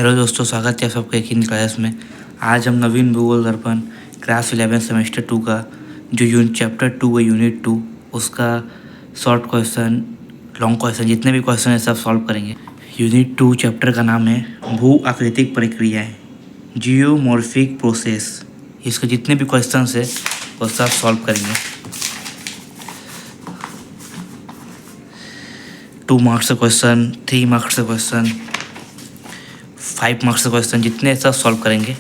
Hello दोस्तों, स्वागत है सबका एक ही क्लास में। आज हम नवीन भूगोल दर्पण क्लास 11 सेमेस्टर 2 का जो चैप्टर 2 है यूनिट 2 उसका शॉर्ट क्वेश्चन, लॉन्ग क्वेश्चन, जितने भी क्वेश्चन है सब सॉल्व करेंगे। यूनिट 2 चैप्टर का नाम है भू आकृतिक प्रक्रियाएँ, जियोमॉर्फिक प्रोसेस। इसके जितने भी क्वेश्चन है वो सब सॉल्व करेंगे। 2 मार्क्स का क्वेश्चन, 3 मार्क्स का क्वेश्चन, 5 मार्क्स का क्वेश्चन, जितने सब सॉल्व करेंगे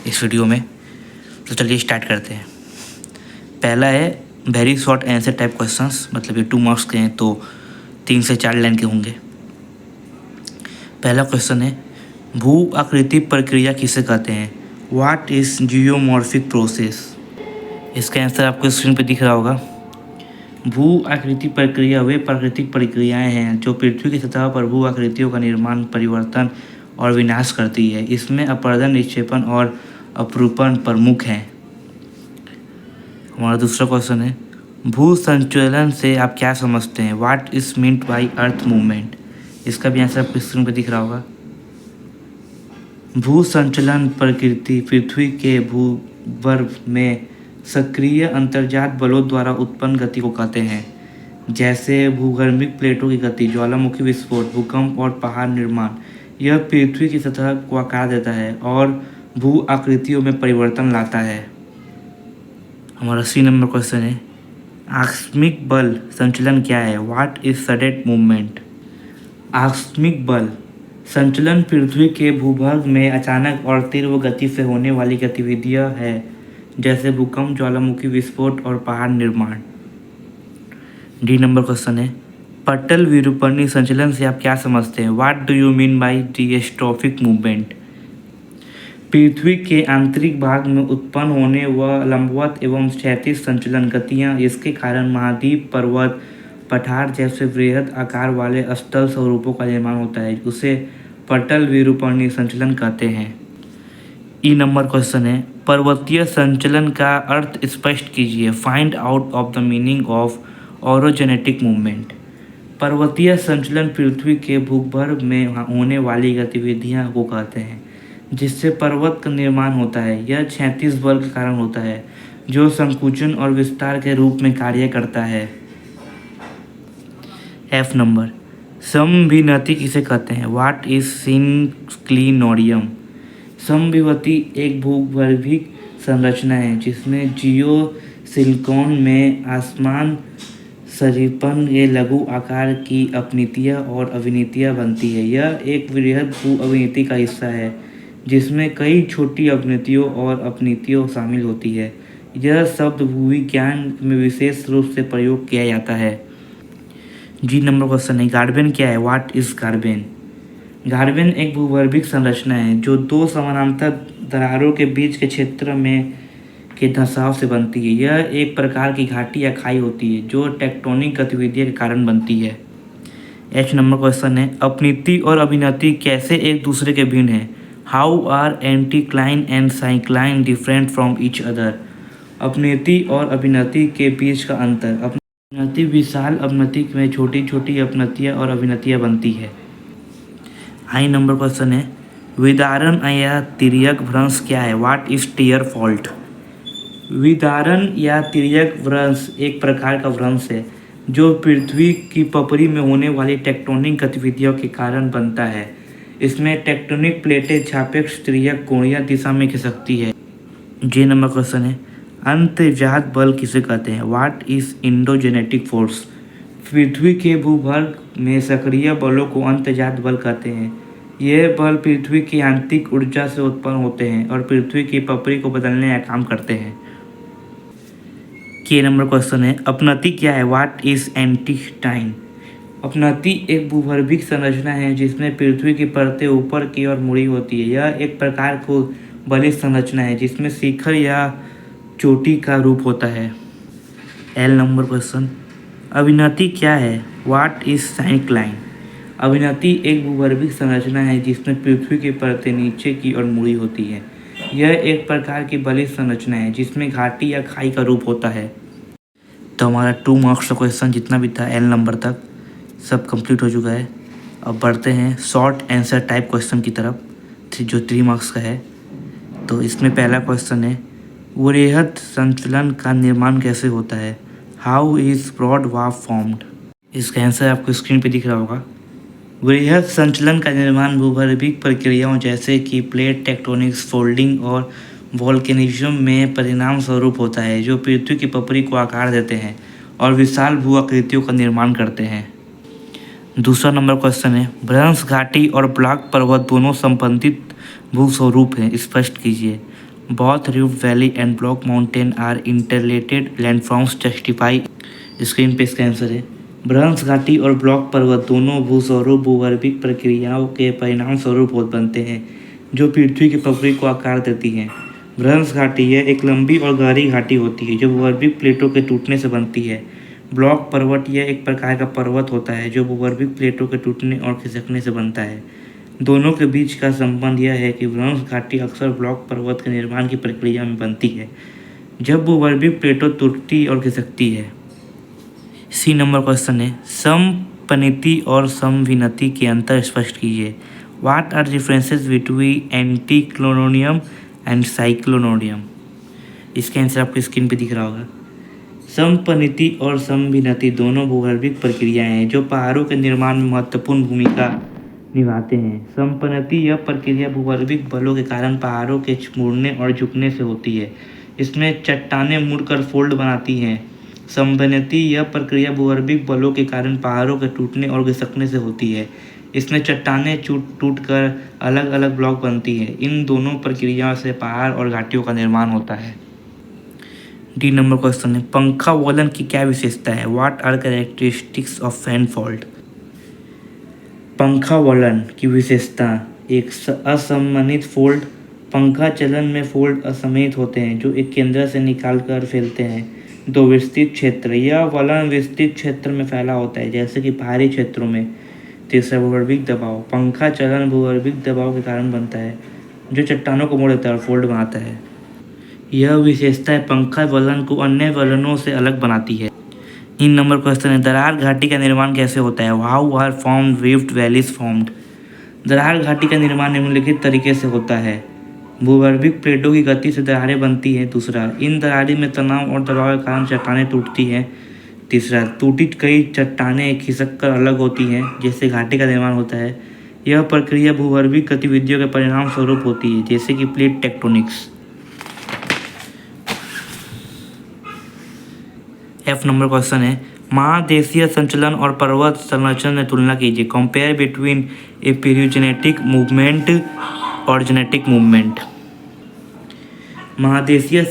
इस वीडियो में। तो चलिए स्टार्ट करते हैं। पहला है very short answer type questions, मतलब ये 2 मार्क्स के हैं तो 3 से 4 लाइन के होंगे। पहला क्वेश्चन है भू आकृति प्रक्रिया किसे कहते हैं? What is geomorphic process? इसका आंसर आपको स्क्रीन पर दिख रहा होगा। भू आकृति प्रक्रिया वे प्राकृतिक प्रक्रियाएं हैं जो पृथ्वी की सतह पर भू आकृतियों का निर्माण, परिवर्तन और विनाश करती है। इसमें अपरदन, निक्षेपण और अपरूपण प्रमुख हैं। हमारा दूसरा क्वेश्चन है भू संचलन से आप क्या समझते हैं? What is meant by earth movement? इसका भी आंसर आपको स्क्रीन पर दिख रहा होगा। भू संचलन प्रकृति पृथ्वी के भूगर्भ में सक्रिय अंतर्जात बलों द्वारा उत्पन्न गति को कहते हैं, जैसे भूगर्भिक प्लेटों की गति, ज्वालामुखी विस्फोट, भूकंप और पहाड़ निर्माण। यह पृथ्वी की सतह को आकार देता है और भू आकृतियों में परिवर्तन लाता है। हमारा सी नंबर क्वेश्चन है आकस्मिक बल संचलन क्या है? What is sudden movement? आकस्मिक बल संचलन पृथ्वी के भूभाग में अचानक और तीव्र गति से होने वाली गतिविधियां है, जैसे भूकंप, ज्वालामुखी विस्फोट और पहाड़ निर्माण। डी नंबर क्वेश्चन है पटल विरूपणीय संचलन से आप क्या समझते हैं? What do you mean by dystrophic movement? पृथ्वी के आंतरिक भाग में उत्पन्न होने व लंबवत एवं क्षैतिज संचलन गतियाँ, इसके कारण महाद्वीप, पर्वत, पठार जैसे वृहद आकार वाले स्थल स्वरूपों का निर्माण होता है, उसे पटल विरूपणीय संचलन कहते हैं। ई नंबर क्वेश्चन है पर्वतीय संचलन का अर्थ स्पष्ट कीजिए। Find out of the meaning of orogenetic movement. पर्वतीय संचलन पृथ्वी के भूगर्भ में होने वाली गतिविधियां को कहते हैं जिससे पर्वत का निर्माण होता है। यह क्षैतिज बल के कारण होता है जो संकुचन और विस्तार के रूप में कार्य करता है। एफ नंबर समविनति किसे कहते हैं? What is सिनक्लिनोरियम? समविवति एक भूगर्भिक संरचना है जिसमें जियो सिलिकॉन में आसमान सरीपन ये लघु आकार की अपनीतियाँ और अवनीतियाँ बनती है। यह एक वृहद भू अवनीति का हिस्सा है जिसमें कई छोटी अवनीतियों और अपनीतियों शामिल होती है। यह शब्द भूविज्ञान में विशेष रूप से प्रयोग किया जाता है। जी नंबर क्वेश्चन है गार्बेन क्या है? What is गार्बेन? गार्बेन एक भूगर्भिक संरचना है जो 2 समानांतर दरारों के बीच के क्षेत्र में के धंसाव से बनती है। यह एक प्रकार की घाटी या खाई होती है जो टेक्टोनिक गतिविधियों के कारण बनती है। एच नंबर क्वेश्चन है अपनीति और अभिनति कैसे एक दूसरे के भिन्न है? How are anticline and syncline different from each other? अपनीति और अभिनति के बीच का अंतर। अपनीति विशाल अवनति में छोटी छोटी अपनतियाँ और अभिनतियाँ बनती है। आई नंबर क्वेश्चन है विदारण या तिर्यक भ्रंश क्या है? What is tear fault? विदारण या तिर्यक भ्रंश एक प्रकार का भ्रंश है जो पृथ्वी की पपड़ी में होने वाली टेक्टोनिक गतिविधियों के कारण बनता है। इसमें टेक्टोनिक प्लेटें सापेक्ष तिर्यक कोणीय दिशा में खिसकती है। जे नंबर क्वेश्चन है अंतर्जात बल किसे कहते हैं? What is endogenetic force? पृथ्वी के भूभाग में सक्रिय बलों को अंतर्जात बल कहते हैं। यह बल पृथ्वी की आंतरिक ऊर्जा से उत्पन्न होते हैं और पृथ्वी की पपड़ी को बदलने का काम करते हैं। के नंबर क्वेश्चन है अपनति क्या है? What is anticline? अपनति एक भूगर्भिक संरचना है जिसमें पृथ्वी की परतें ऊपर की ओर मुड़ी होती है। यह एक प्रकार को बलिष्ठ संरचना है जिसमें शिखर या चोटी का रूप होता है। एल नंबर क्वेश्चन अभिनति क्या है? What is साइक्लाइन? अभिनति एक भूगर्भिक संरचना है जिसमें पृथ्वी की परतें नीचे की ओर मुड़ी होती है। यह एक प्रकार की बलिष्ठ संरचना है जिसमें घाटी या खाई का रूप होता है। तो हमारा 2 मार्क्स का क्वेश्चन जितना भी था एल नंबर तक सब कंप्लीट हो चुका है। अब बढ़ते हैं शॉर्ट आंसर टाइप क्वेश्चन की तरफ। जो 3 मार्क्स का है। तो इसमें पहला क्वेश्चन है, वृहद संचलन का निर्माण कैसे होता है? How is broad warp formed? इसका आंसर आपको स्क्रीन पे दिख रहा होगा। वृहद संचलन का निर्माण भूगर्भिक प्रक्रियाओं जैसे कि प्लेट टेक्टोनिक्स, फोल्डिंग और वोल्केनिज्म में परिणाम स्वरूप होता है, जो पृथ्वी की पपड़ी को आकार देते हैं और विशाल भू आकृतियों का निर्माण करते हैं। दूसरा नंबर क्वेश्चन है, भ्रंश घाटी और ब्लॉक पर्वत दोनों संबंधित भूस्वरूप हैं, स्पष्ट कीजिए। Both rift valley and block mountain are interrelated landforms, justify. Screen पे इसका आंसर है, भ्रंश घाटी और ब्लॉक पर्वत दोनों भूस्वरूप भूगर्भिक प्रक्रियाओं के परिणाम स्वरूप बनते हैं, जो पृथ्वी की पपड़ी को आकार देती हैं। भ्रंश घाटी यह एक लंबी और गहरी घाटी होती है जो भूगर्भिक प्लेटों के टूटने से बनती है। ब्लॉक पर्वत यह एक प्रकार का पर्वत होता है जो भूगर्भिक प्लेटों के टूटने और खिसकने से बनता है। दोनों के बीच का संबंध यह है कि भ्रंश घाटी अक्सर ब्लॉक पर्वत के निर्माण की प्रक्रिया में बनती है जब भूगर्भिक प्लेटों टूटती और खिसकती है। सी नंबर क्वेश्चन है, समपनिति और समविनति के अंतर स्पष्ट कीजिए। What are differences between anticlinorium and synclinorium? इसका आंसर आपको स्क्रीन पे दिख रहा होगा। समपनिति और समविनति दोनों भूगर्भिक प्रक्रियाएं हैं जो पहाड़ों के निर्माण में महत्वपूर्ण भूमिका निभाते हैं। समपनिति यह प्रक्रिया भूगर्भिक बलों के कारण पहाड़ों के मुड़ने और झुकने से होती है। इसमें चट्टानें मुड़कर फोल्ड बनाती हैं। समविनति यह प्रक्रिया भूगर्भिक बलों के कारण पहाड़ों के टूटने और खिसकने से होती है। इसमें चट्टानें टूटकर अलग अलग ब्लॉक बनती है। इन दोनों प्रक्रियाओं से पहाड़ और घाटियों का निर्माण होता है। डी नंबर क्वेश्चन है, पंखा वलन की क्या विशेषता है? What are characteristics of fan fold? पंखा वलन की विशेषता, एक असममित फोल्ड। पंखा चलन में फोल्ड असममित होते हैं जो एक केंद्र से निकाल कर फैलते हैं। 2 विस्तृत क्षेत्र, यह वलन विस्तृत क्षेत्र में फैला होता है जैसे कि पहाड़ी क्षेत्रों में। 3 भूगर्भिक दबाव, पंखा चलन भूगर्भिक दबाव के कारण बनता है जो चट्टानों को मोड़ देता है और फोल्ड बनाता है। यह विशेषताएं पंखा वलन को अन्य वलनों से अलग बनाती है। 3 नंबर क्वेश्चन है, दरार घाटी का निर्माण कैसे होता है? How are formed rift valleys formed? दरार घाटी का निर्माण निम्नलिखित तरीके से होता है। भूगर्भिक प्लेटों की गति से दरारें बनती हैं। दूसरा, इन दरारों में तनाव और दबाव के कारण चट्टानें टूटती हैं। तीसरा, टूटी कई चट्टानें खिसक कर अलग होती हैं जिससे घाटी का निर्माण होता है। यह प्रक्रिया भूगर्भिक गतिविधियों के परिणाम स्वरूप होती है जैसे कि plate tectonics. F number question है, महादेशीय संचलन और पर्वत संरचना में तुलना कीजिए। कंपेयर बिटवीन ए पेरियोजेनेटिक मूवमेंट और जेनेटिक मूवमेंट। महादेशीय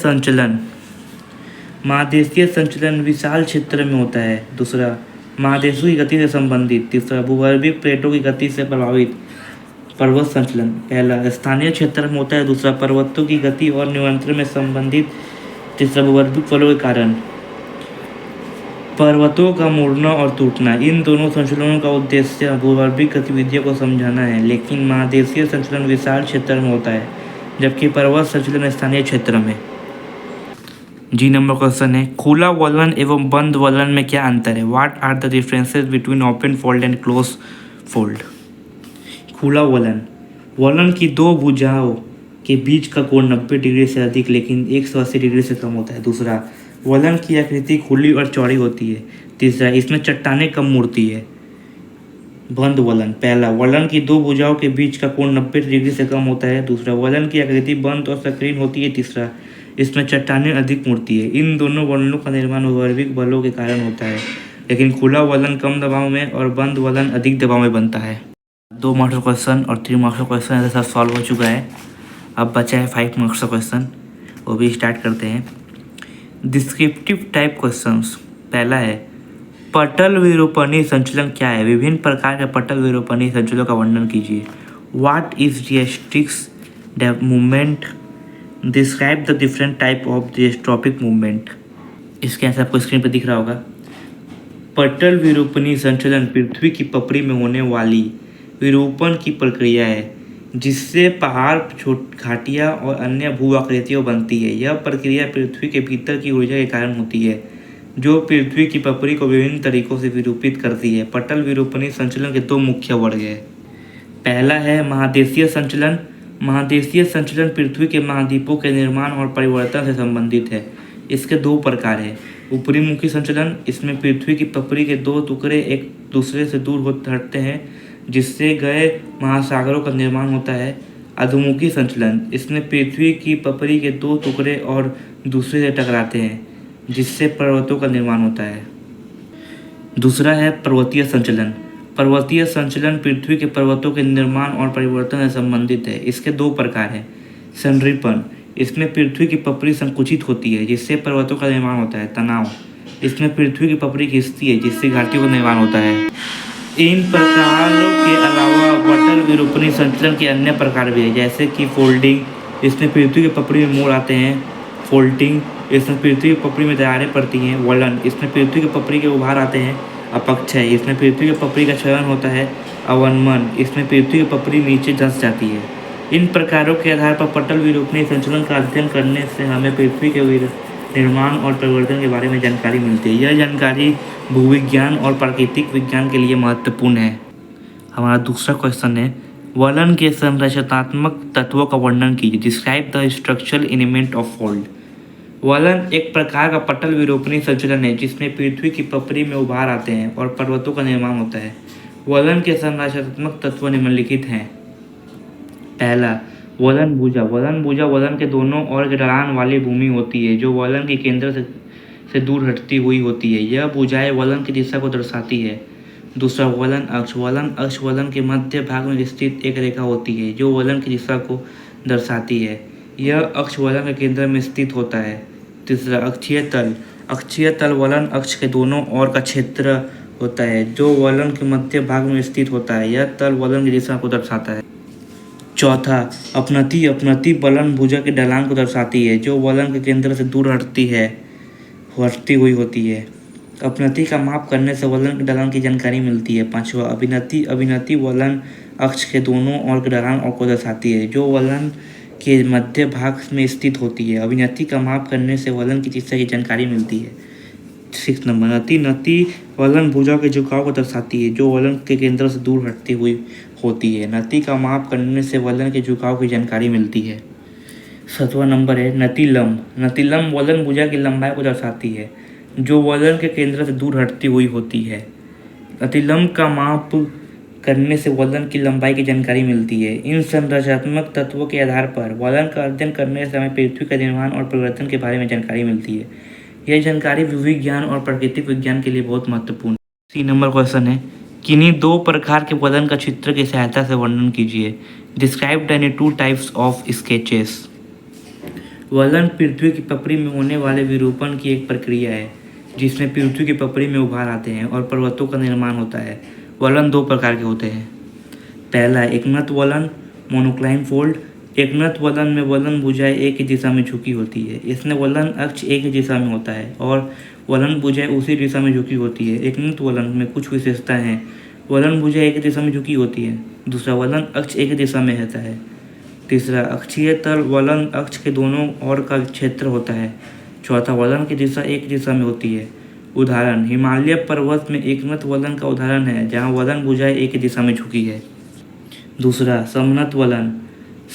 संचलन विशाल क्षेत्र में होता है। दूसरा, महादेशों की गति से संबंधित। तीसरा, भूगर्भिक प्लेटों की गति से प्रभावित। पर्वत संचलन, पहला स्थानीय क्षेत्र में होता है। दूसरा, पर्वतों की गति और नियंत्रण में संबंधित। तीसरा, भूगर्भिक बलों के कारण। पर्वतों का मुड़ना और टूटना, इन दोनों संचलनों का उद्देश्य भूगर्भिक गतिविधियों को समझाना है, लेकिन महादेशीय संचलन विशाल क्षेत्र में होता है जबकि पर्वत संचलन स्थानीय क्षेत्र में। जी नंबर क्वेश्चन है, खुला वलन एवं बंद वलन में क्या अंतर है? What are the differences between open fold and close fold? खुला वलन की 2 भुजाओं के बीच का कोण 90 डिग्री से अधिक लेकिन 180 डिग्री से कम होता है। दूसरा, वलन की आकृति खुली और चौड़ी होती है। तीसरा, इसमें चट्टानें कम मुड़ती है। बंद वलन, पहला, वलन की 2 भुजाओं के बीच का कोण 90 डिग्री से कम होता है। दूसरा, वलन की आकृति बंद और संकीर्ण होती है। तीसरा, इसमें चट्टानें अधिक मुड़ती है। इन दोनों वलनों का निर्माण भूगर्भिक बलों के कारण होता है, लेकिन खुला वलन कम दबाव में और बंद वलन अधिक दबाव में बनता है। 2 मार्क्स का क्वेश्चन और 3 मार्क्स का क्वेश्चन ऐसा सॉल्व हो चुका है। अब बचा है 5 मार्क्स का क्वेश्चन, वो भी स्टार्ट करते हैं। डिस्क्रिप्टिव टाइप क्वेश्चंस, पहला है, पटल विरूपणीय संचलन क्या है? विभिन्न प्रकार के पटल विरूपणीय संचलों का वर्णन कीजिए। What is diastrophic movement? Describe the different type of diastrophic movement. इसके आंसर आपको स्क्रीन पर दिख रहा होगा। पटल विरूपणीय संचलन पृथ्वी की पपड़ी में होने वाली विरूपण की प्रक्रिया है जिससे पहाड़, घाटियाँ और अन्य भू आकृतियाँ बनती है। यह प्रक्रिया पृथ्वी के भीतर की ऊर्जा के कारण होती है जो पृथ्वी की पपड़ी को विभिन्न तरीकों से विरूपित करती है। पटल विरूपणीय संचलन के 2 मुख्य वर्ग हैं। पहला है महादेशीय संचलन। महादेशीय संचलन पृथ्वी के महाद्वीपों के निर्माण और परिवर्तन से संबंधित है। इसके दो प्रकार है। ऊपरी मुखी संचलन, इसमें पृथ्वी की पपड़ी के दो टुकड़े एक दूसरे से दूर हटते हैं जिससे गए महासागरों का निर्माण होता है। अधोमुखी संचलन, इसमें पृथ्वी की पपड़ी के दो टुकड़े और दूसरे से टकराते हैं जिससे पर्वतों का निर्माण होता है। दूसरा है पर्वतीय संचलन। पर्वतीय संचलन पृथ्वी के पर्वतों के निर्माण और परिवर्तन से संबंधित है। इसके दो प्रकार हैं। संरीपण, इसमें पृथ्वी की पपड़ी संकुचित होती है जिससे पर्वतों का निर्माण होता है। तनाव, इसमें पृथ्वी की पपड़ी खिंचती है जिससे घाटियों का निर्माण होता है। इन प्रकारों के अलावा वटल विरूपणी संचलन के अन्य प्रकार भी है, जैसे कि फोल्डिंग, इसमें पृथ्वी की पपड़ी में मोड़ आते हैं। फोल्डिंग, इसमें पृथ्वी की पपड़ी में दरारें पड़ती हैं। वलन, इसमें पृथ्वी की पपड़ी के उभार आते हैं। अपक्षय, इसमें पृथ्वी की पपड़ी का क्षरण होता है। अवनमन, इसमें पृथ्वी की पपड़ी नीचे धंस जाती है। इन प्रकारों के आधार पर पटल विरूपणी संचलन का अध्ययन करने से हमें पृथ्वी के निर्माण और परिवर्तन के बारे में जानकारी मिलती है। यह जानकारी भूविज्ञान और प्राकृतिक विज्ञान के लिए महत्वपूर्ण है। हमारा दूसरा क्वेश्चन है, वलन के संरचनात्मक तत्वों का वर्णन कीजिए। Describe the structural element of fold. वलन एक प्रकार का पटल विरूपणी संचलन है जिसमें पृथ्वी की पपड़ी में उभार आते हैं और पर्वतों का निर्माण होता है। वलन के संरचनात्मक तत्व निम्नलिखित हैं। पहला, वलन भुजा। वलन भुजा वलन के दोनों ओर की ढलान वाली भूमि होती है जो वलन के केंद्र से दूर हटती हुई होती है। यह भुजाएं वलन की दिशा को दर्शाती है। दूसरा, वलन अक्ष। वलन अक्ष वलन के मध्य भाग में स्थित एक रेखा होती है जो वलन की दिशा को दर्शाती है। यह अक्ष वलन के केंद्र में स्थित होता है। तीसरा, अक्षीय तल। अक्षीय तल वलन अक्ष के दोनों ओर का क्षेत्र होता है जो वलन के मध्य भाग में स्थित होता है। यह तल वलन की दिशा को दर्शाता है। चौथा, अपनति। अपनति वलन भुजा की ढलान को दर्शाती है जो वलन के केंद्र से दूर हटती हुई होती है। अपनति का माप करने से वलन की ढलान की जानकारी मिलती है। पांचवा, अभिनति। अभिनति वलन अक्ष के दोनों ओर की ढलान को दर्शाती है जो वलन के मध्य भाग में स्थित होती है। अभिनति का माप करने से वलन की दिशा की जानकारी मिलती है। 6 नंबर, नति। नति वलन भुजा के झुकाव को दर्शाती है जो वलन के केंद्र से दूर हटती हुई होती है। नति का माप करने से वलन के झुकाव की जानकारी मिलती है। 7वां नंबर है नतिलंब। नतिलंब वलन भुजा की लंबाई को दर्शाती है जो वलन के केंद्र से दूर हटती हुई होती है। नतिलंब का माप करने से वलन की लंबाई की जानकारी मिलती है। इन संरचनात्मक तत्वों के आधार पर वलन का अध्ययन करने से हमें पृथ्वी का निर्माण और परिवर्तन के बारे में जानकारी मिलती है। यह जानकारी भूविज्ञान और प्राकृतिक विज्ञान के लिए बहुत महत्वपूर्ण है। 3 नंबर क्वेश्चन है, किन्हीं दो प्रकार के वलन का चित्र की सहायता से वर्णन कीजिए। Describe the any 2 types of sketches. वलन पृथ्वी की पपड़ी में होने वाले विरूपण की एक प्रक्रिया है जिसमें पृथ्वी की पपड़ी में उभार आते हैं और पर्वतों का निर्माण होता है। वलन 2 प्रकार के होते हैं। पहला, एकनत वलन, मोनोक्लाइन फोल्ड। एकनत वलन में वलन भुजाएं एक ही दिशा में झुकी होती है। इसमें वलन अक्ष एक ही दिशा में होता है और वलन भुजाएं उसी दिशा में झुकी होती है। एकनत वलन में कुछ विशेषताएं हैं। वलन भुजाएं एक ही दिशा में झुकी होती है। दूसरा, वलन अक्ष एक ही दिशा में रहता है। तीसरा, अक्षीय तल वलन अक्ष के दोनों ओर का क्षेत्र होता है। चौथा, वलन की दिशा एक दिशा में होती है। उदाहरण, हिमालय पर्वत में एकनत वलन का उदाहरण है जहाँ वलन भुजाएं एक ही दिशा में झुकी है। दूसरा, समनत वलन।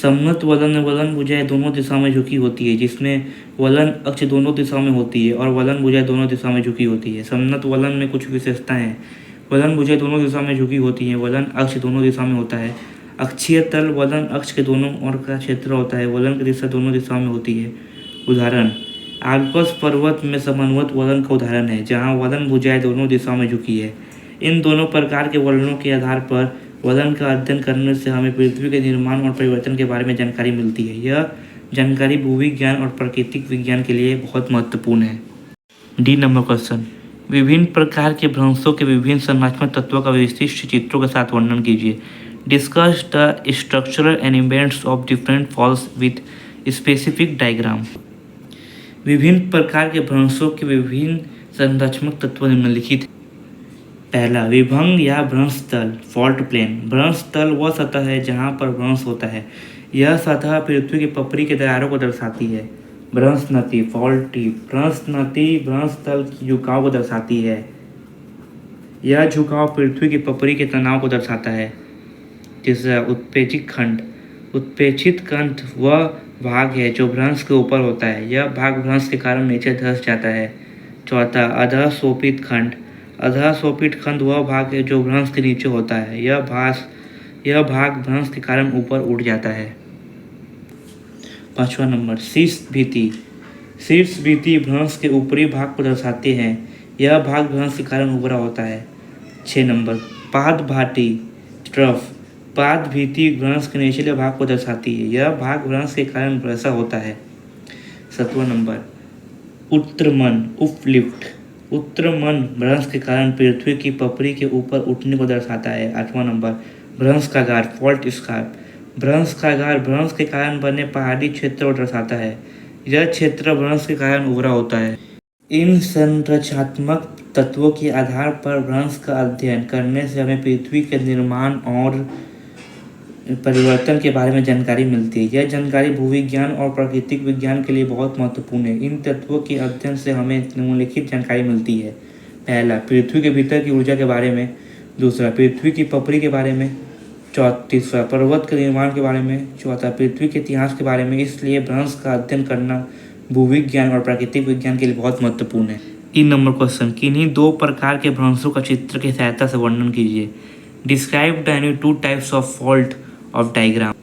समनत वलन में वलन भुजाएं दोनों दिशा में झुकी होती है जिसमें वलन अक्ष दोनों दिशा में होती है और वलन भुजाएं दोनों दिशा में झुकी होती है। समनत वलन में कुछ विशेषताएं हैं। वलन भुजाएं दोनों दिशा में झुकी होती हैं। वलन अक्ष दोनों दिशा में होता है। अक्षीय तल वलन अक्ष के दोनों ओर का क्षेत्र होता है। वलन की दिशा दोनों दिशाओं में होती है। उदाहरण, आल्प्स पर्वत में समन्वत वलन का उदाहरण है जहाँ वलन भुजाएं दोनों दिशाओं में झुकी है। इन दोनों प्रकार के वलनों के आधार पर वलन का अध्ययन करने से हमें पृथ्वी के निर्माण और परिवर्तन के बारे में जानकारी मिलती है। यह जानकारी भूविज्ञान और प्राकृतिक विज्ञान के लिए बहुत महत्वपूर्ण है। डी नंबर क्वेश्चन, विभिन्न प्रकार के भ्रंशों के विभिन्न संरचनात्मक तत्वों का विशिष्ट चित्रों के साथ वर्णन कीजिए। Discuss the structural elements of different faults with specific diagram. विभिन्न प्रकार के भ्रंशों के विभिन्न संरचनात्मक तत्व निम्नलिखित। पहला, विभंग या भ्रंश तल, फॉल्ट प्लेन। भ्रंश तल वह सतह है जहाँ पर भ्रंश होता है। यह सतह पृथ्वी की पपड़ी के दरारों को दर्शाती है। भ्रंश नति, फॉल्ट टिप। भ्रंश नति भ्रंश तल की झुकाव को दर्शाती है। यह झुकाव पृथ्वी की पपड़ी के तनाव को दर्शाता है। तीसरा, उत्पेजित खंड। उत्प्रेक्षित कंठ वह भाग है जो भ्रंश के ऊपर होता है, यह भाग भ्रंश के कारण नीचे धंस जाता है। चौथा, अधः सोपित खंड। अधः सोपित खंड वह भाग है जो भ्रंश के नीचे होता है, यह भाग भ्रंश के कारण ऊपर उठ जाता है। 5वां नंबर, शीर्ष भित्ति। शीर्ष भित्ति भ्रंश के ऊपरी भाग को दर्शाते हैं, यह भाग भ्रंश के कारण उभरा होता है। 6 नंबर, पाद भाटी ट्रफ। पाद भित्ति भ्रंश के निचले भाग को दर्शाती है, यह भाग भ्रंश के कारण वैसा होता है। 7वां नंबर, उत्तरमन उपलिफ्ट। उत्तरमन भ्रंश के कारण पृथ्वी की पपड़ी के ऊपर उठने को दर्शाता है। 8वां नंबर, भ्रंश का गार फॉल्ट स्कार्प। भ्रंश का गार भ्रंश के कारण बने पहाड़ी क्षेत्र को दर्शाता है, यह क्षेत्र भ्रंश के कारण उभरा होता है। इन संरचनात्मक तत्वों के आधार पर भ्रंश का अध्ययन करने से हमें पृथ्वी के निर्माण और परिवर्तन के बारे में जानकारी मिलती है। यह जानकारी भूविज्ञान और प्राकृतिक विज्ञान के लिए बहुत महत्वपूर्ण है। इन तत्वों के अध्ययन से हमें निम्नलिखित जानकारी मिलती है। पहला, पृथ्वी के भीतर की ऊर्जा के बारे में। दूसरा, पृथ्वी की पपड़ी के बारे में। तीसरा, पर्वत के निर्माण के बारे में। चौथा, पृथ्वी के इतिहास के बारे में। इसलिए भ्रंश का अध्ययन करना भूविज्ञान और प्राकृतिक विज्ञान के लिए बहुत महत्वपूर्ण है। 3 नंबर क्वेश्चन, किन्हीं 2 प्रकार के भ्रंशों का चित्र की सहायता से वर्णन कीजिए। Describe the any 2 types of fault of diagram.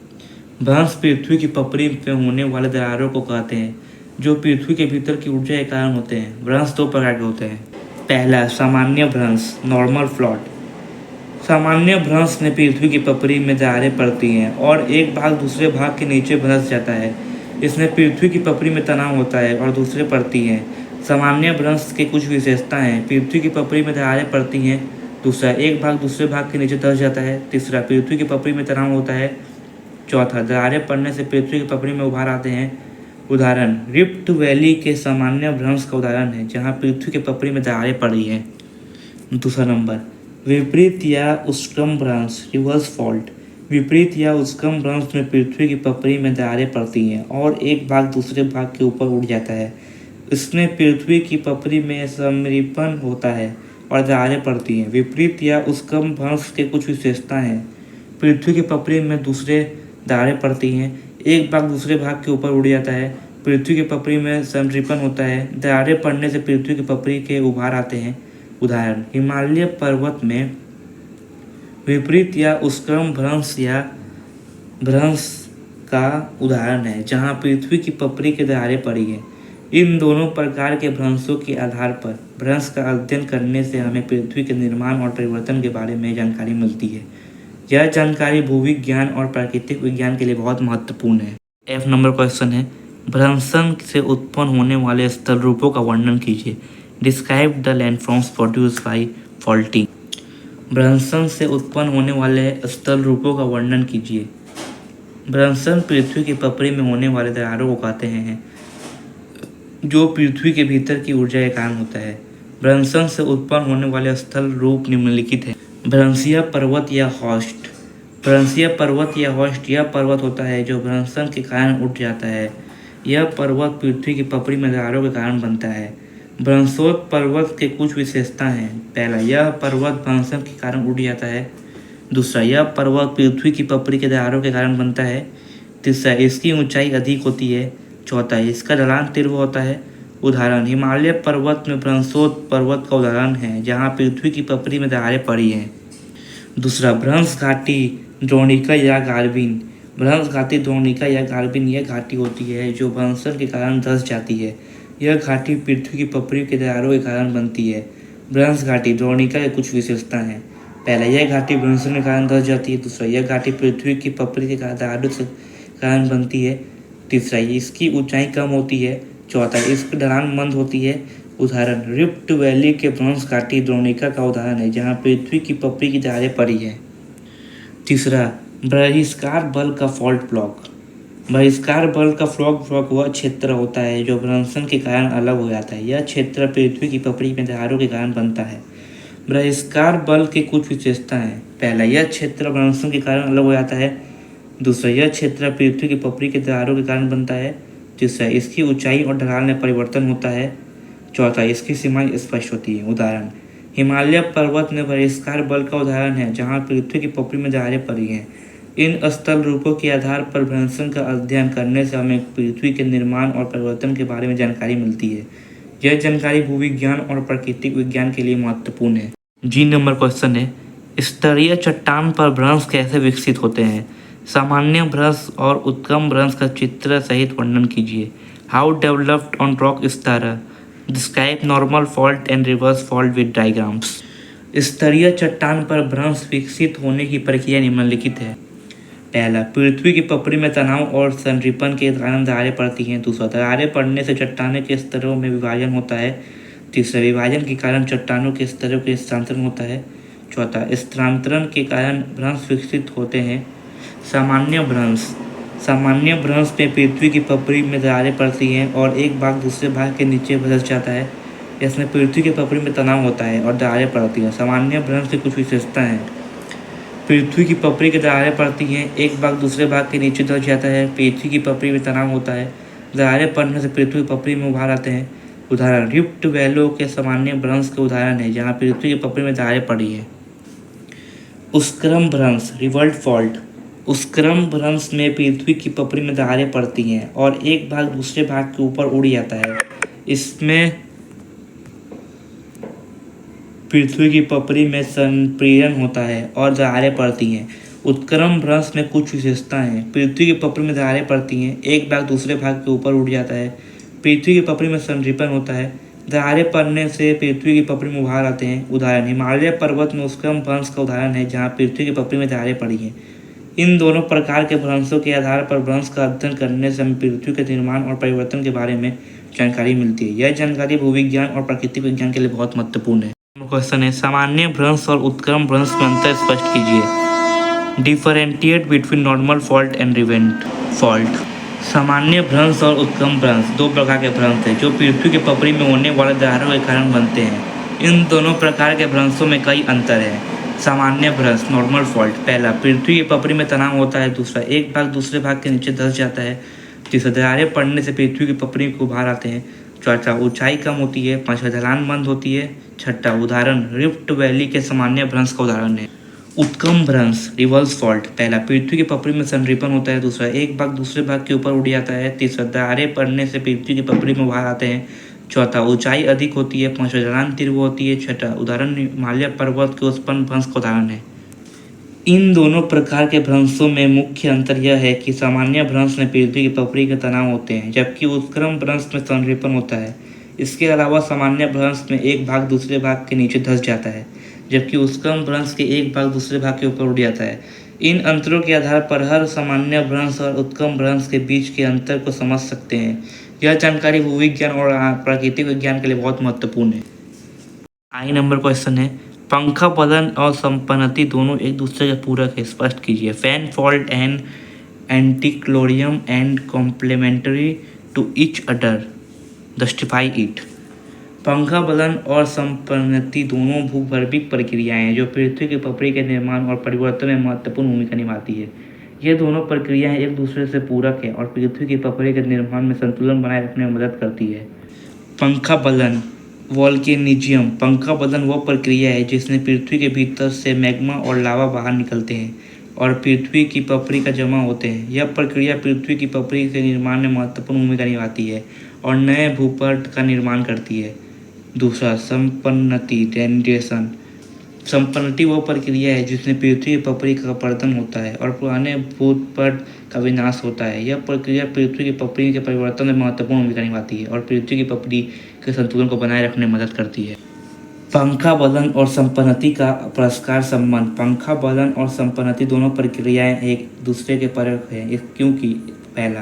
भ्रंश पृथ्वी की पपड़ी में होने वाले दरारों को कहते हैं, जो पृथ्वी के भीतर की ऊर्जा के कारण होते हैं। भ्रंश 2 प्रकार के होते हैं। पहला, सामान्य भ्रंश नॉर्मल फ्लॉट। सामान्य भ्रंश में पृथ्वी की पपड़ी में दरारें पड़ती हैं और एक भाग दूसरे भाग के नीचे धंस जाता है। इसमें पृथ्वी की पपड़ी में तनाव होता है और दूसरे पड़ती हैं। सामान्य भ्रंश की कुछ विशेषता हैं। पृथ्वी की पपड़ी में दरारें पड़ती हैं। दूसरा, एक भाग दूसरे भाग के नीचे धंस जाता है। तीसरा, पृथ्वी की पपड़ी में तनाव होता है। चौथा, दरारें पड़ने से पृथ्वी की पपड़ी में उभार आते हैं। उदाहरण, रिफ्ट वैली के सामान्य भ्रंश का उदाहरण है, जहाँ पृथ्वी की पपड़ी में दरारें पड़ी हैं। दूसरा नंबर, विपरीत या उष्क्रम भ्रंश रिवर्स फॉल्ट। विपरीत या उष्क्रम भ्रंश में पृथ्वी की पपड़ी में दरारें पड़ती हैं और एक भाग दूसरे भाग के ऊपर उठ जाता है। इसमें पृथ्वी की पपड़ी में समरूपण होता है और दरारें पड़ती हैं। विपरीत या उष्क्रम भ्रंश के कुछ विशेषता हैं। पृथ्वी की पपड़ी में दूसरे दरारें पड़ती हैं, एक भाग दूसरे भाग के ऊपर उड़ जाता है। पृथ्वी की पपड़ी में समरूपण होता है, दरारें पड़ने से पृथ्वी की पपड़ी के उभार आते हैं। उदाहरण, हिमालय पर्वत में विपरीत या उष्क्रम भ्रंश या भ्रंश का उदाहरण है, जहां पृथ्वी की पपड़ी की दरारें पड़ी हैं। इन दोनों प्रकार के भ्रंशों के आधार पर भ्रंश का अध्ययन करने से हमें पृथ्वी के निर्माण और परिवर्तन के बारे में जानकारी मिलती है। यह जानकारी भूविज्ञान और प्राकृतिक विज्ञान के लिए बहुत महत्वपूर्ण है। F नंबर क्वेश्चन है, भ्रंशन से उत्पन्न होने वाले स्थल रूपों का वर्णन कीजिए। Describe the landforms produced by faulting. भ्रंशन से उत्पन्न होने वाले स्थल रूपों का वर्णन कीजिए। भ्रंशन पृथ्वी की पपड़ी में होने वाले दरारों को कहते हैं, जो पृथ्वी के भीतर की ऊर्जा के कारण होता है। भ्रंशन से उत्पन्न होने वाले स्थल रूप निम्नलिखित हैं। भ्रंशीय पर्वत या हॉस्ट। भ्रंशीय पर्वत या हॉस्ट यह पर्वत होता है जो भ्रंशन के कारण उठ जाता है। यह पर्वत पृथ्वी की पपड़ी में दरारों के कारण बनता है। भ्रंशोत पर्वत के कुछ विशेषता हैं। पहला, यह पर्वत भ्रंशन के कारण उठ जाता है। दूसरा, यह पर्वत पृथ्वी की पपड़ी के दरारों के कारण बनता है। तीसरा, इसकी ऊंचाई अधिक होती है। चौथा, इसका ढलान तीव्र होता है। उदाहरण, हिमालय पर्वत में भ्रंशोत पर्वत का उदाहरण है, जहाँ पृथ्वी की पपड़ी में दरारें पड़ी हैं। दूसरा, भ्रंश घाटी द्रोणिका या गार्बिन। भ्रंश घाटी द्रोणिका या गार्बिन यह घाटी होती है जो भ्रंशन के कारण धंस जाती है। यह घाटी पृथ्वी की पपड़ी के दरारों के कारण बनती है। भ्रंश घाटी द्रोणिका की कुछ विशेषता हैं। पहला, यह घाटी भ्रंशन के कारण धंस जाती है। दूसरा, यह घाटी पृथ्वी की पपड़ी के दरारों के कारण बनती है। तीसरा, इसकी ऊंचाई कम होती है। चौथा, इसकी ढलान मंद होती है। उदाहरण, रिफ्ट वैली के भ्रंश घाटी द्रोणिका का उदाहरण है, जहाँ पृथ्वी की पपड़ी की दरारें पड़ी हैं। तीसरा, बहिष्कार बल का फॉल्ट ब्लॉक। बहिष्कार बल का फॉल्ट ब्लॉक वह क्षेत्र होता है जो भ्रंशन के कारण अलग हो जाता है। यह क्षेत्र पृथ्वी की पपड़ी में दरारों के कारण बनता है। बहिष्कार बल की कुछ विशेषता हैं। पहला, यह क्षेत्र भ्रंशन के कारण अलग हो जाता है। दूसरा, यह क्षेत्र पृथ्वी की पपड़ी के दरारों के कारण बनता है। तीसरा, इसकी ऊंचाई और ढलान में परिवर्तन होता है। चौथा, इसकी सीमाएं स्पष्ट होती है। उदाहरण, हिमालय पर्वत में बहिष्कार बल का उदाहरण है, जहाँ पृथ्वी की पपड़ी में दरारें पड़ी हैं। इन स्थल रूपों के आधार पर भ्रंशन का अध्ययन करने से हमें पृथ्वी के निर्माण और परिवर्तन के बारे में जानकारी मिलती है। यह जानकारी भूविज्ञान और प्राकृतिक विज्ञान के लिए महत्वपूर्ण है। जी नंबर क्वेश्चन है, स्तरीय चट्टान पर भ्रंश कैसे विकसित होते हैं? सामान्य भ्रंश और उत्क्रम भ्रंश का चित्र सहित वर्णन कीजिए। How developed on rock strata, describe normal fault and reverse fault with diagrams. स्तरीय चट्टान पर भ्रंश विकसित होने की प्रक्रिया निम्नलिखित है। पहला, पृथ्वी की पपड़ी में तनाव और संरिपण के कारण दरारें पड़ती हैं। दूसरा, दरारें पड़ने से चट्टानों के स्तरों में विभाजन होता है। तीसरा, विभाजन के कारण चट्टानों के स्तरों के स्थानांतरण होता है। चौथा, स्थानांतरण के कारण भ्रंश विकसित होते हैं। सामान्य भ्रंश में पृथ्वी की पपड़ी में दरारें पड़ती हैं और एक भाग दूसरे भाग के नीचे धंस जाता है। इसमें पृथ्वी की पपड़ी में तनाव होता है और दरारें पड़ती हैं। सामान्य भ्रंश की कुछ विशेषताएं हैं। पृथ्वी की पपड़ी की दरारें पड़ती हैं, एक भाग दूसरे भाग के नीचे धंस जाता है। पृथ्वी की पपड़ी में तनाव होता है, दरारें पड़ने से पृथ्वी की पपड़ी में उभार आते हैं। उदाहरण, रिफ्ट वैली के सामान्य भ्रंश के उदाहरण है जहाँ पृथ्वी की पपड़ी में दरारें पड़ी है। उत्क्रम भ्रंश, रिवर्स फॉल्ट। उत्क्रम भ्रंश में पृथ्वी की पपड़ी में दरारें पड़ती हैं और एक भाग दूसरे भाग के ऊपर उड़ जाता है। इसमें पृथ्वी की पपड़ी में संपीड़न होता है और दरारें पड़ती हैं। उत्क्रम भ्रंश में कुछ विशेषताएं हैं। पृथ्वी की पपड़ी में दरारें पड़ती हैं, एक भाग दूसरे भाग के ऊपर उड़ जाता है। पृथ्वी की पपड़ी में संरिपण होता है, दरारें पड़ने से पृथ्वी की पपड़ी में उभार आते हैं। उदाहरण, हिमालय पर्वत में उत्क्रम भ्रंश का उदाहरण है जहाँ पृथ्वी की पपड़ी में दरारें पड़ी हैं। इन दोनों प्रकार के भ्रंशों के आधार पर भ्रंश का अध्ययन करने से हमें पृथ्वी के निर्माण और परिवर्तन के बारे में जानकारी मिलती है। यह जानकारी भूविज्ञान और प्राकृतिक विज्ञान के लिए बहुत महत्वपूर्ण है। क्वेश्चन है, सामान्य भ्रंश और उत्क्रम भ्रंश में अंतर स्पष्ट कीजिए। Differentiate between normal fault and रिवेंट फॉल्ट। सामान्य भ्रंश और उत्क्रम भ्रंश दो प्रकार के भ्रंश हैं जो पृथ्वी की पपड़ी में होने वाले दरारों के कारण बनते हैं। इन दोनों प्रकार के भ्रंशों में कई अंतर हैं। सामान्य भ्रंश, नॉर्मल फॉल्ट। पहला, पृथ्वी की पपड़ी में तनाव होता है। दूसरा, एक भाग दूसरे भाग के नीचे धंस जाता है। तीसरा, दरारें पड़ने से पृथ्वी की पपड़ी को उभार आते हैं। चौथा, ऊंचाई कम होती है। पांचवा, ढलान बंद होती है। छठा, उदाहरण रिफ्ट वैली के सामान्य भ्रंश का उदाहरण है। उत्क्रम भ्रंश, रिवर्स फॉल्ट। पहला, पृथ्वी की पपड़ी में संरिपण होता है। दूसरा, एक भाग दूसरे भाग के ऊपर उड़ जाता है। तीसरा, दरारें पड़ने से पृथ्वी की पपड़ी में उभार आते हैं। चौथा, ऊंचाई अधिक होती है। पांचवा, ढलान तीव्र होती है। छठा, उदाहरण हिमालय पर्वत के उत्पन्न भ्रंश का उदाहरण है। इन दोनों प्रकार के भ्रंशों में मुख्य अंतर यह है कि सामान्य भ्रंश में पृथ्वी की पपड़ी के तनाव होते हैं जबकि उत्क्रम भ्रंश में संरिपण होता है। इसके अलावा सामान्य भ्रंश में एक भाग दूसरे भाग के नीचे धंस जाता है जबकि उत्क्रम भ्रंश के एक भाग दूसरे भाग के ऊपर उड़ जाता है। इन अंतरों के आधार पर हर सामान्य भ्रंश और उत्क्रम भ्रंश के बीच के अंतर को समझ सकते हैं। यह जानकारी भूविज्ञान और प्राकृतिक विज्ञान के लिए बहुत महत्वपूर्ण है। आई नंबर क्वेश्चन है, पंखा बदन और संपन्नति दोनों एक दूसरे के पूरक है, स्पष्ट कीजिए। Fan fault and anticlinorium and complementary to each other, justify it. पंखा बदन और संपन्नति दोनों भूगर्भिक प्रक्रियाएं हैं जो पृथ्वी की पपड़ी के निर्माण और परिवर्तन में महत्वपूर्ण भूमिका निभाती है। ये दोनों प्रक्रियाएं एक दूसरे से पूरक है और पृथ्वी की पपड़ी के निर्माण में संतुलन बनाए रखने में मदद करती है। पंखा बदन, वोल्केनिज्म। पंखा बदन वह प्रक्रिया है जिसमें पृथ्वी के भीतर से मैग्मा और लावा बाहर निकलते हैं और पृथ्वी की पपड़ी का जमा होते हैं। यह प्रक्रिया पृथ्वी की पपड़ी के निर्माण में महत्वपूर्ण भूमिका निभाती है और नए भूपट का निर्माण करती है। दूसरा, संपन्नति, रेडिएशन। संपन्नति वह प्रक्रिया है जिसमें पृथ्वी की पपड़ी का अपरदन होता है और पुराने भूपट का विनाश होता है। यह प्रक्रिया पृथ्वी की पपड़ी के परिवर्तन में महत्वपूर्ण भूमिका निभाती है और पृथ्वी की पपड़ी के संतुलन को बनाए रखने में मदद करती है। पंखा बदन और संपन्नति का परस्पर संबंध। पंखा बदन और संपन्नति दोनों प्रक्रियाएं एक दूसरे के पूरक हैं क्योंकि पहला,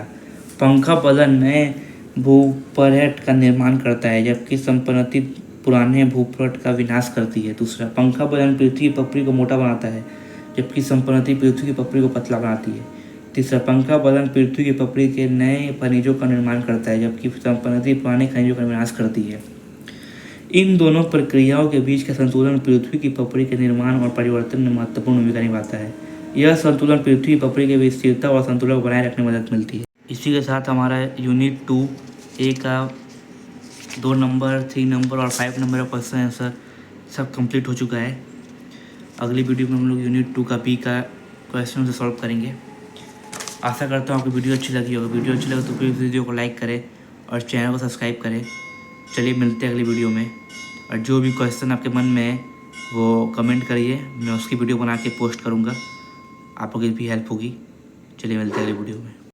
पंखा बदन नए भूपट का निर्माण करता है जबकि संपन्नति पुराने भूपट का विनाश करती है। दूसरा, पंखा बदन पृथ्वी की पपड़ी को मोटा बनाता है जबकि संपन्नति पृथ्वी की पपड़ी को पतला बनाती है। तीसरा, पंखा बदन पृथ्वी की पपड़ी के नए खनिजों का निर्माण करता है जबकि संपन्नति पुराने खनिजों का विनाश करती है। इन दोनों प्रक्रियाओं के बीच का संतुलन पृथ्वी की पपड़ी के निर्माण और परिवर्तन में महत्वपूर्ण भूमिका निभाता है। यह संतुलन पृथ्वी की पपड़ी के बीच स्थिरता और संतुलन को बनाए रखने में मदद मिलती है। इसी के साथ हमारा यूनिट 2A का 2 नंबर, 3 नंबर और 5 नंबर का क्वेश्चन आंसर सब कंप्लीट हो चुका है। अगली वीडियो में हम लोग यूनिट 2 का B का क्वेश्चन से सॉल्व करेंगे। आशा करता हूँ आपको वीडियो अच्छी लगी होगी। वीडियो अच्छी लगे तो प्लीज़ वीडियो को लाइक करें और चैनल को सब्सक्राइब करें। चलिए मिलते हैं अगली वीडियो में। और जो भी क्वेश्चन आपके मन में है वो कमेंट करिए, मैं उसकी वीडियो बना के पोस्ट करूँगा, आप लोगों की भी हेल्प होगी। चलिए मिलते हैं अगली वीडियो में।